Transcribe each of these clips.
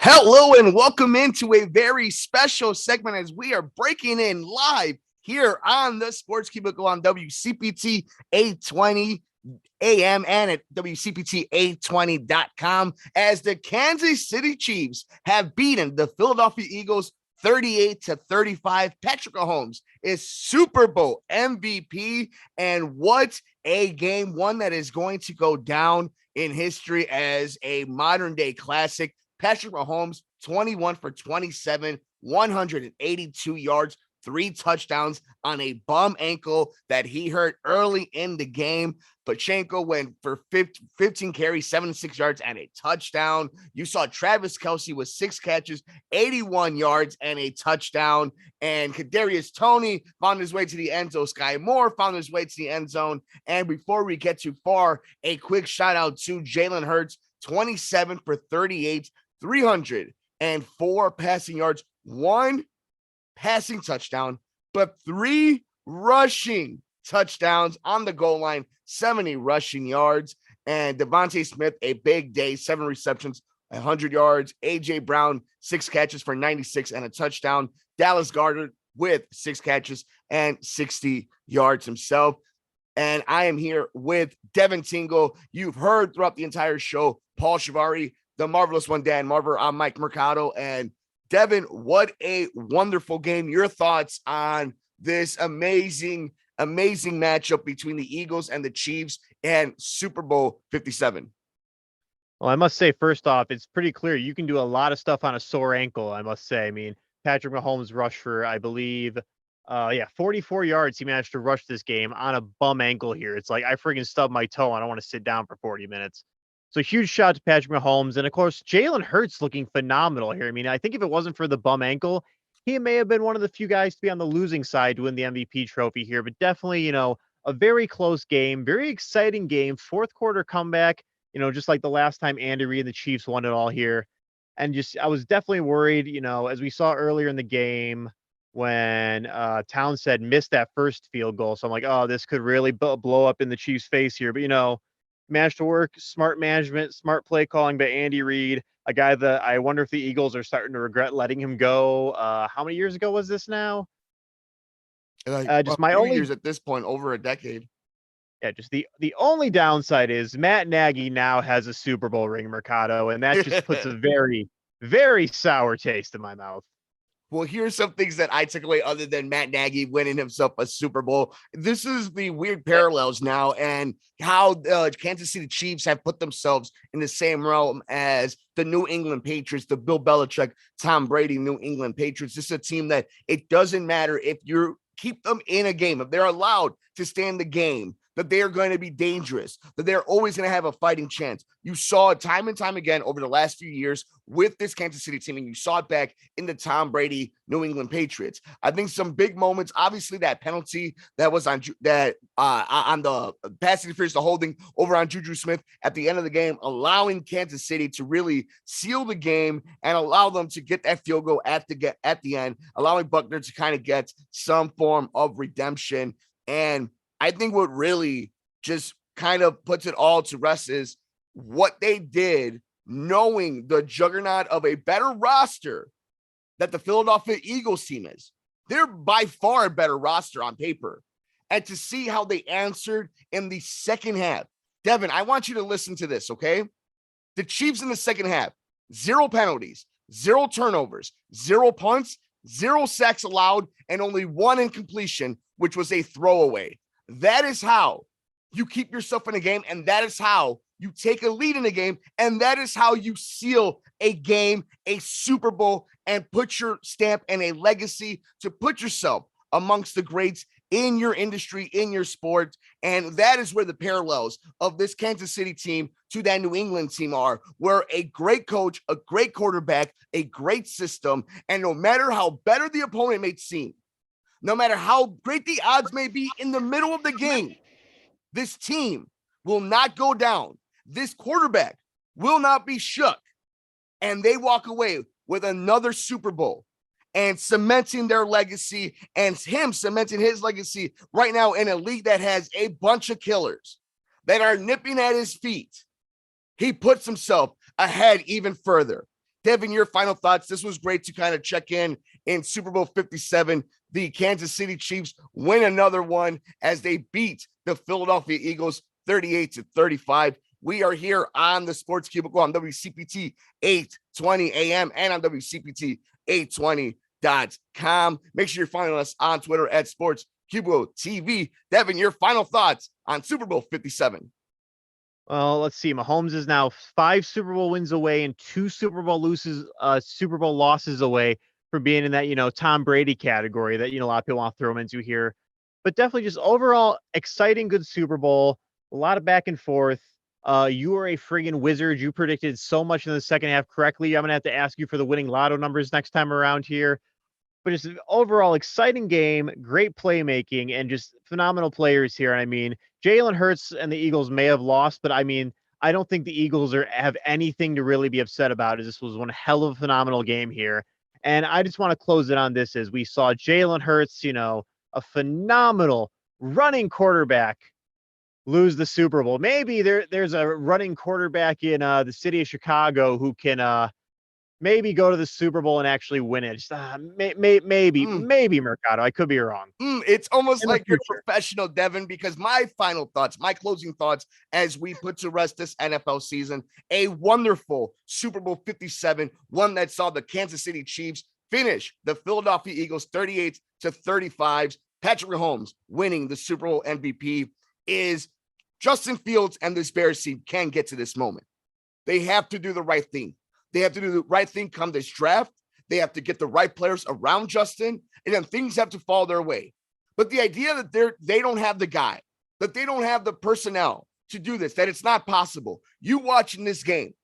Hello and welcome into a very special segment as we are breaking in live here on the Sports Cubicle on WCPT 820 AM and at WCPT820.com as the Kansas City Chiefs have beaten the Philadelphia Eagles 38-35. Patrick Mahomes is Super Bowl MVP, and what a game, one that is going to go down in history as a modern day classic. Patrick Mahomes, 21 for 27, 182 yards, 3 touchdowns on a bum ankle that he hurt early in the game. Pachenko went for 15 carries, 76 yards, and a touchdown. You saw Travis Kelce with 6 catches, 81 yards, and a touchdown. And Kadarius Toney found his way to the end zone. Sky Moore found his way to the end zone. And before we get too far, a quick shout out to Jalen Hurts, 27 for 38, 304 passing yards, 1 passing touchdown, but 3 rushing touchdowns on the goal line, 70 rushing yards. And Devontae Smith, a big day, 7 receptions, 100 yards. A.J. Brown, 6 catches for 96 and a touchdown. Dallas Goedert with 6 catches and 60 yards himself. And I am here with Devin Tingle. You've heard throughout the entire show, Paul Chivari, the marvelous one, Dan Marver. I'm Mike Mercado. And Devin, what a wonderful game. Your thoughts on this amazing matchup between the Eagles and the Chiefs and Super Bowl 57? Well, I must say, first off, it's pretty clear you can do a lot of stuff on a sore ankle, I must say. I mean, Patrick Mahomes rushed for, I believe, 44 yards. He managed to rush this game on a bum ankle here. It's like I freaking stubbed my toe. I don't want to sit down for 40 minutes. So huge shout out to Patrick Mahomes. And of course, Jalen Hurts looking phenomenal here. I mean, I think if it wasn't for the bum ankle, he may have been one of the few guys to be on the losing side to win the MVP trophy here. But definitely, a very close game, very exciting game, 4th quarter comeback, just like the last time Andy Reid and the Chiefs won it all here. And I was definitely worried, as we saw earlier in the game when Townsend missed that first field goal. So I'm like, oh, this could really blow up in the Chiefs' face here. But, managed to work, smart management, smart play calling by Andy Reid, a guy that I wonder if the Eagles are starting to regret letting him go. How many years ago was this now? Just my only years at this point, over a decade. Yeah, just the only downside is Matt Nagy now has a Super Bowl ring, Mercado, and that just puts a very, very sour taste in my mouth. Well, here's some things that I took away other than Matt Nagy winning himself a Super Bowl. This is the weird parallels now and how the Kansas City Chiefs have put themselves in the same realm as the New England Patriots, the Bill Belichick, Tom Brady, New England Patriots. This is a team that it doesn't matter if you keep them in a game, if they're allowed to stay in the game, that they are going to be dangerous, that they're always going to have a fighting chance. You saw it time and time again over the last few years with this Kansas City team, and you saw it back in the Tom Brady New England Patriots. I think some big moments, obviously that penalty that was on the pass interference, the holding over on Juju Smith at the end of the game, allowing Kansas City to really seal the game and allow them to get that field goal at the end, allowing Buckner to kind of get some form of redemption. And I think what really just kind of puts it all to rest is what they did, knowing the juggernaut of a better roster that the Philadelphia Eagles team is. They're by far a better roster on paper. And to see how they answered in the second half. Devin, I want you to listen to this, okay? The Chiefs in the second half, 0 penalties, 0 turnovers, 0 punts, 0 sacks allowed, and only 1 incompletion, which was a throwaway. That is how you keep yourself in a game, and that is how you take a lead in a game, and that is how you seal a game, a Super Bowl, and put your stamp and a legacy to put yourself amongst the greats in your industry, in your sport. And that is where the parallels of this Kansas City team to that New England team are, where a great coach, a great quarterback, a great system, and no matter how better the opponent may seem, no matter how great the odds may be in the middle of the game, this team will not go down. This quarterback will not be shook. And they walk away with another Super Bowl and cementing their legacy and him cementing his legacy right now in a league that has a bunch of killers that are nipping at his feet. He puts himself ahead even further. Devin, your final thoughts. This was great to kind of check in Super Bowl 57. The Kansas City Chiefs win another one as they beat the Philadelphia Eagles 38-35. We are here on the Sports Cubicle on WCPT 820 AM and on WCPT820.com. Make sure you're following us on Twitter at Sports Cubicle TV. Devin, your final thoughts on Super Bowl 57. Well, let's see. Mahomes is now 5 Super Bowl wins away and 2 Super Bowl losses away from being in that, Tom Brady category that, a lot of people want to throw him into here. But definitely just overall exciting, good Super Bowl. A lot of back and forth. You are a friggin' wizard. You predicted so much in the second half correctly. I'm going to have to ask you for the winning lotto numbers next time around here. But just an overall exciting game, great playmaking, and just phenomenal players here. I mean, Jalen Hurts and the Eagles may have lost, but I mean, I don't think the Eagles have anything to really be upset about. As this was one hell of a phenomenal game here. And I just want to close it on this as we saw Jalen Hurts, a phenomenal running quarterback lose the Super Bowl. Maybe there's a running quarterback in the city of Chicago who can maybe go to the Super Bowl and actually win it. Maybe Mercado. I could be wrong. It's almost In the like you're future. professional, Devin, because my final thoughts, my closing thoughts as we put to rest this NFL season, a wonderful Super Bowl 57, one that saw the Kansas City Chiefs finish the Philadelphia Eagles 38-35. Patrick Mahomes winning the Super Bowl MVP is Justin Fields and this Bears team can get to this moment. They have to do the right thing. They have to do the right thing come this draft. They have to get the right players around Justin, and then things have to fall their way. But the idea that they don't have the guy, that they don't have the personnel to do this, that it's not possible. You watching this game,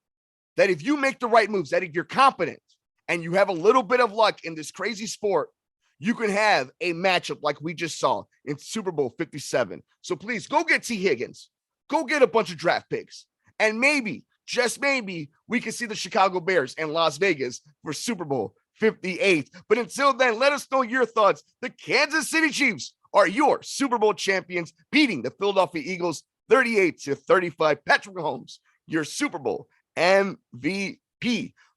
that if you make the right moves, that if you're competent and you have a little bit of luck in this crazy sport, you can have a matchup like we just saw in Super Bowl 57. So please go get T. Higgins. Go get a bunch of draft picks. And maybe, just maybe, we can see the Chicago Bears in Las Vegas for Super Bowl 58. But until then, let us know your thoughts. The Kansas City Chiefs are your Super Bowl champions, beating the Philadelphia Eagles 38-35. Patrick Mahomes, your Super Bowl MVP.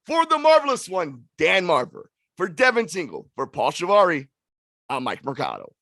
For the marvelous one, Dan Marver. For Devin Tingle, for Paul Chivari, I'm Mike Mercado.